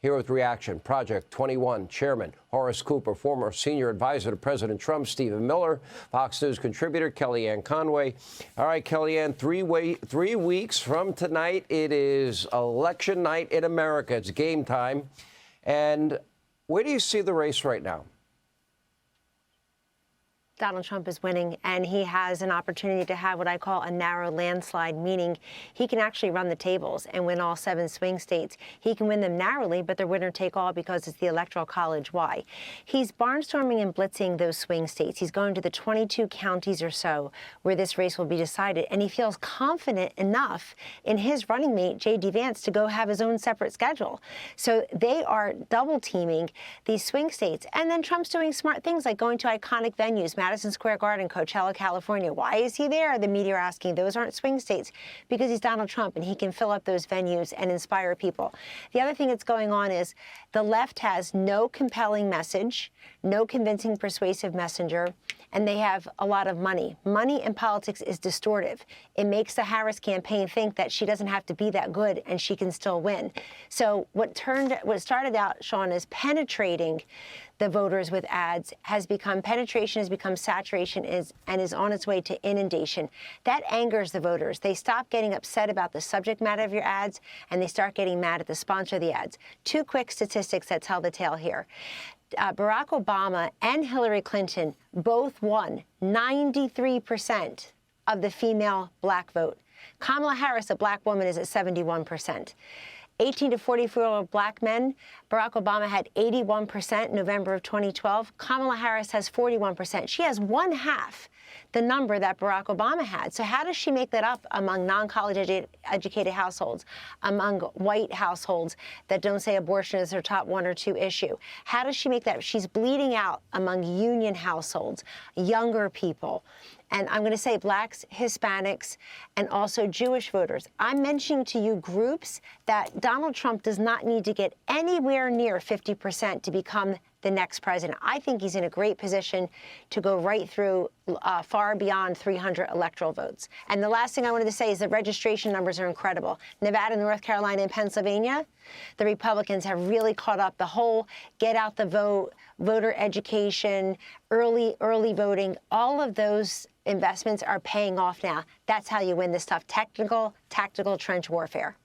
Here with reaction, Project 21 Chairman Horace Cooper, former senior advisor to President Trump, Stephen Miller, Fox News contributor Kellyanne Conway. All right, Kellyanne, 3 weeks from tonight, it is election night in America. It's game time. And where do you see the race right now? Donald Trump is winning, and he has an opportunity to have what I call a narrow landslide, meaning he can actually run the tables and win all 7 swing states. He can win them narrowly, but they're winner take all because it's the Electoral College. Why? He's barnstorming and blitzing those swing states. He's going to the 22 counties or so where this race will be decided, and he feels confident enough in his running mate, J.D. Vance, to go have his own separate schedule. So they are double teaming these swing states. And then Trump's doing smart things like going to iconic venues, Madison Square Garden, Coachella, California. Why is he there? The media are asking. Those aren't swing states because he's Donald Trump and he can fill up those venues and inspire people. The other thing that's going on is the left has no compelling message, no convincing, persuasive messenger, and they have a lot of money. Money in politics is distortive. It makes the Harris campaign think that she doesn't have to be that good and she can still win. So what started out, Sean, as penetrating the voters with ads penetration has become saturation and is on its way to inundation. That angers the voters. They stop getting upset about the subject matter of your ads and they start getting mad at the sponsor of the ads. 2 quick statistics that tell the tale here. Barack Obama and Hillary Clinton both won 93% of the female black vote. Kamala Harris, a black woman, is at 71%. 18 to 44-year-old black men, Barack Obama had 81% in November of 2012. Kamala Harris has 41%. She has 1/2 the number that Barack Obama had. So how does she make that up among non-college educated households, among white households that don't say abortion is their top 1 or 2 issue? How does she make that? She's bleeding out among union households, younger people. And I'm going to say blacks, Hispanics, and also Jewish voters. I'm mentioning to you groups that Donald Trump does not need to get anywhere near 50% to become the next president. I think he's in a great position to go right through far beyond 300 electoral votes. And the last thing I wanted to say is the registration numbers are incredible. Nevada, North Carolina, and Pennsylvania, the Republicans have really caught up. The whole get out the vote, voter education, early voting, all of those investments are paying off now. That's how you win this stuff. Technical, tactical trench warfare.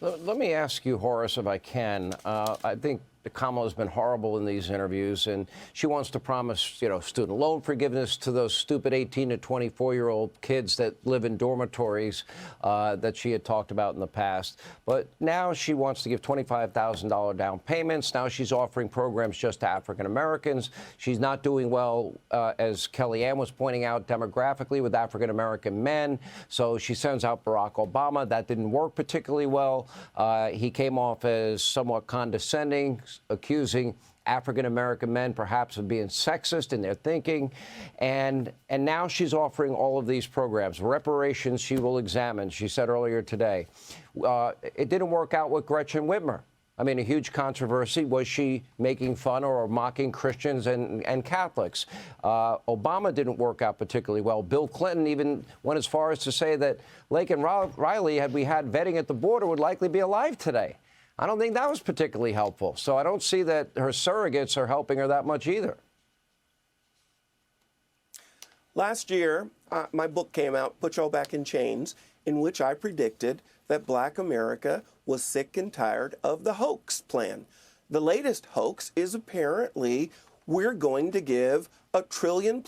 Let me ask you, Horace, if I can. I think Kamala's been horrible in these interviews, and she wants to promise, student loan forgiveness to those stupid 18 to 24-year-old kids that live in dormitories that she had talked about in the past. But now she wants to give $25,000 down payments. Now she's offering programs just to African Americans. She's not doing well, as Kellyanne was pointing out, demographically with African American men. So she sends out Barack Obama. That didn't work particularly well. He came off as somewhat condescending, accusing African-American men perhaps of being sexist in their thinking. And now she's offering all of these programs. Reparations she will examine, she said earlier today. It didn't work out with Gretchen Whitmer. I mean, a huge controversy. Was she making fun or mocking Christians and Catholics? Obama didn't work out particularly well. Bill Clinton even went as far as to say that Laken Riley, had we had vetting at the border, would likely be alive today. I don't think that was particularly helpful. So I don't see that her surrogates are helping her that much either. Last year, my book came out, Put Y'all Back in Chains, in which I predicted that Black America was sick and tired of the hoax plan. The latest hoax is apparently we're going to give $1 trillion+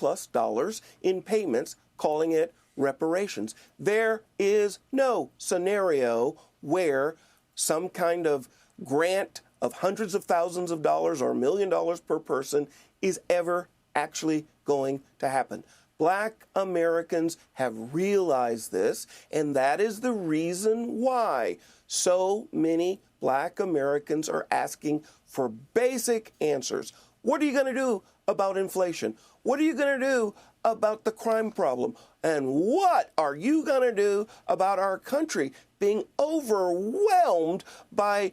in payments, calling it reparations. There is no scenario where some kind of grant of hundreds of thousands of dollars or $1 million per person is ever actually going to happen. Black Americans have realized this, and that is the reason why so many Black Americans are asking for basic answers. What are you going to do about inflation? What are you going to do about the crime problem? And what are you going to do about our country being overwhelmed by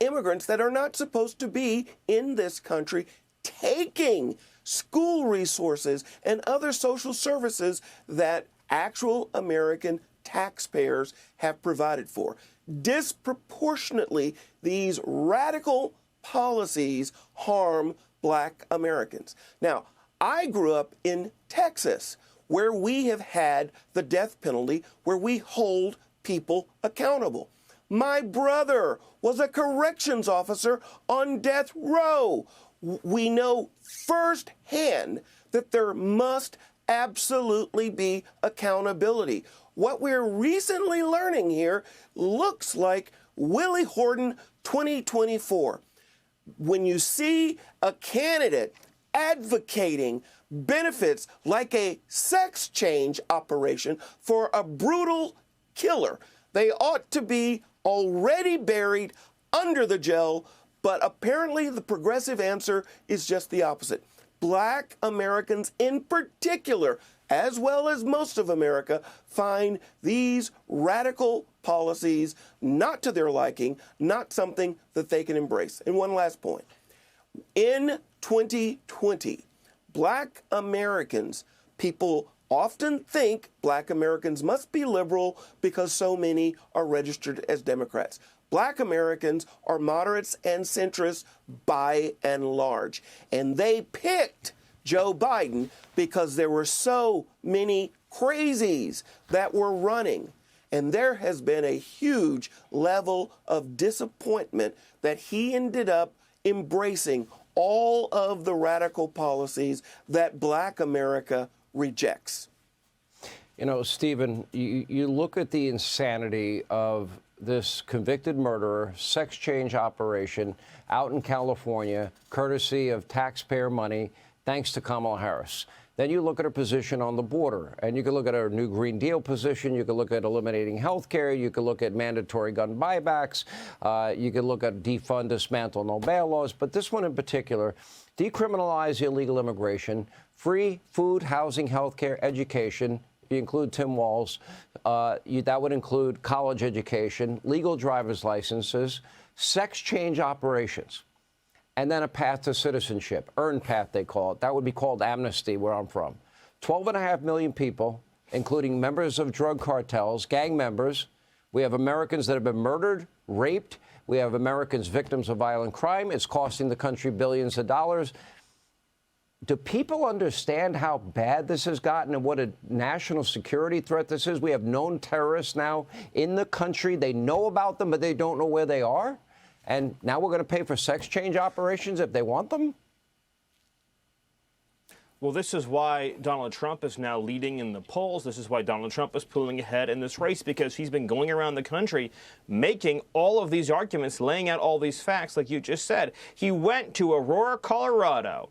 immigrants that are not supposed to be in this country, taking school resources and other social services that actual American taxpayers have provided for? disproportionately these radical policies harm Black Americans. Now, I grew up in Texas, where we have had the death penalty, where we hold people accountable. My brother was a corrections officer on death row. We know firsthand that there must absolutely be accountability. What we're recently learning here looks like Willie Horton 2024. When you see a candidate advocating benefits like a sex change operation for a brutal killer, they ought to be already buried under the gel, but apparently the progressive answer is just the opposite. Black Americans in particular, as well as most of America, find these radical policies not to their liking, not something that they can embrace. And one last point. In 2020, Black Americans, people often think Black Americans must be liberal because so many are registered as Democrats. Black Americans are moderates and centrists by and large. And they picked Joe Biden because there were so many crazies that were running. And there has been a huge level of disappointment that he ended up embracing all of the radical policies that Black America rejects. You know, Stephen, you look at the insanity of this convicted murderer, sex change operation out in California, courtesy of taxpayer money, thanks to Kamala Harris. Then you look at her position on the border, and you can look at her new Green Deal position. You can look at eliminating health care. You can look at mandatory gun buybacks. You can look at defund, dismantle, no bail laws. But this one in particular, decriminalize illegal immigration, free food, housing, health care, education. If you include Tim Walz, that would include college education, legal driver's licenses, sex change operations, and then a path to citizenship, earned path they call it. That would be called amnesty where I'm from. 12.5 million people, including members of drug cartels, gang members. We have Americans that have been murdered, raped. We have Americans victims of violent crime. It's costing the country billions of dollars. Do people understand how bad this has gotten and what a national security threat this is? We have known terrorists now in the country. They know about them, but they don't know where they are. And now we're going to pay for sex change operations if they want them? Well, this is why Donald Trump is now leading in the polls. This is why Donald Trump is pulling ahead in this race, because he's been going around the country making all of these arguments, laying out all these facts, like you just said. He went to Aurora, Colorado,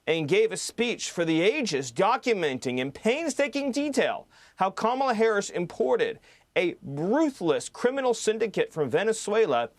and gave a speech for the ages documenting in painstaking detail how Kamala Harris imported a ruthless criminal syndicate from Venezuela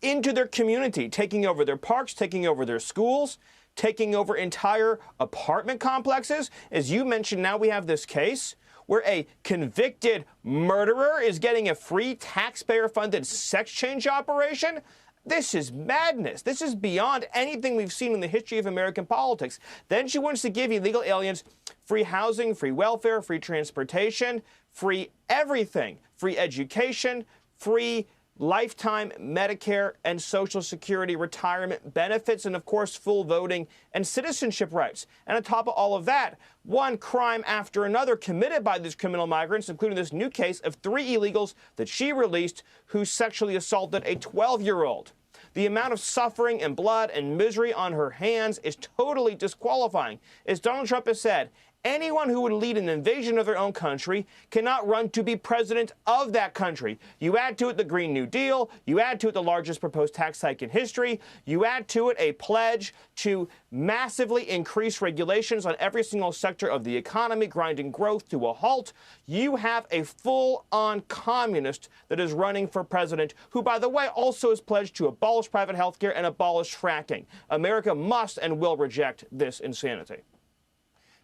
into their community, taking over their parks, taking over their schools, taking over entire apartment complexes. As you mentioned, now we have this case where a convicted murderer is getting a free taxpayer-funded sex change operation. This is madness. This is beyond anything we've seen in the history of American politics. Then she wants to give illegal aliens free housing, free welfare, free transportation, free everything, free education, free lifetime Medicare and Social Security retirement benefits, and of course, full voting and citizenship rights. And on top of all of that, one crime after another committed by these criminal migrants, including this new case of 3 illegals that she released who sexually assaulted a 12-year-old. The amount of suffering and blood and misery on her hands is totally disqualifying. As Donald Trump has said, anyone who would lead an invasion of their own country cannot run to be president of that country. You add to it the Green New Deal. You add to it the largest proposed tax hike in history. You add to it a pledge to massively increase regulations on every single sector of the economy, grinding growth to a halt. You have a full-on communist that is running for president, who, by the way, also has pledged to abolish private health care and abolish fracking. America must and will reject this insanity.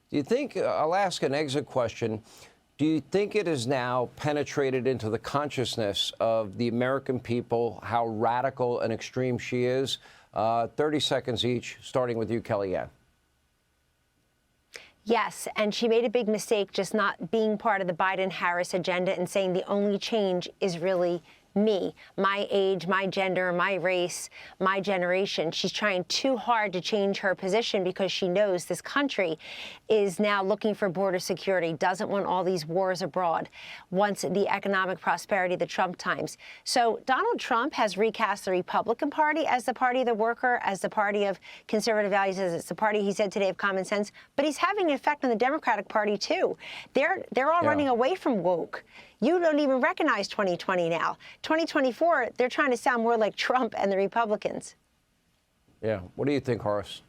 Do you think, I'll ask an exit question, do you think it is now penetrated into the consciousness of the American people how radical and extreme she is? 30 seconds each, starting with you, Kellyanne. Yes, and she made a big mistake just not being part of the Biden-Harris agenda and saying the only change is really me, my age, my gender, my race, my generation. She's trying too hard to change her position because she knows this country is now looking for border security, doesn't want all these wars abroad, wants the economic prosperity of the Trump times. So Donald Trump has recast the Republican Party as the party of the worker, as the party of conservative values, as it's the party, he said today, of common sense. But he's having an effect on the Democratic Party, too. They're all running away from woke. You don't even recognize 2020 now. 2024, they're trying to sound more like Trump and the Republicans. Yeah. What do you think, Horace?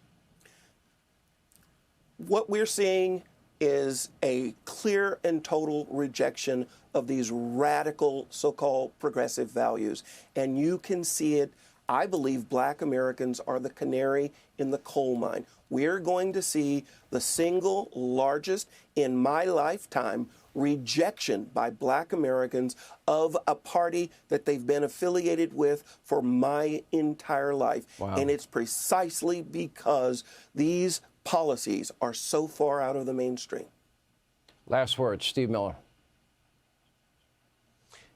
What we're seeing is a clear and total rejection of these radical so-called progressive values. And you can see it. I believe Black Americans are the canary in the coal mine. We're going to see the single largest in my lifetime rejection by Black Americans of a party that they've been affiliated with for my entire life. Wow. And it's precisely because these policies are so far out of the mainstream. Last word, Steve Miller.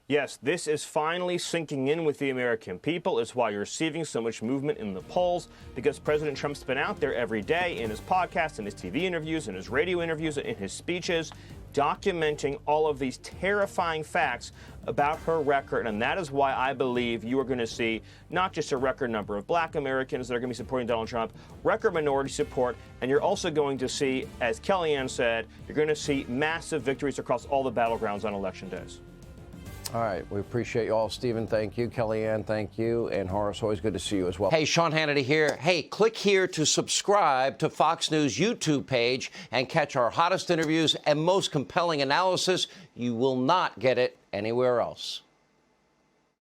Yes, this is finally sinking in with the American people. It's why you're receiving so much movement in the polls, because President Trump's been out there every day in his podcasts, in his TV interviews, in his radio interviews, in his speeches, documenting all of these terrifying facts about her record. And that is why I believe you are going to see not just a record number of Black Americans that are going to be supporting Donald Trump, record minority support, and you're also going to see, as Kellyanne said, you're going to see massive victories across all the battlegrounds on election days. All right. We appreciate you all. Stephen, thank you. Kellyanne, thank you. And Horace, always good to see you as well. Hey, Sean Hannity here. Hey, click here to subscribe to Fox News YouTube page and catch our hottest interviews and most compelling analysis. You will not get it anywhere else.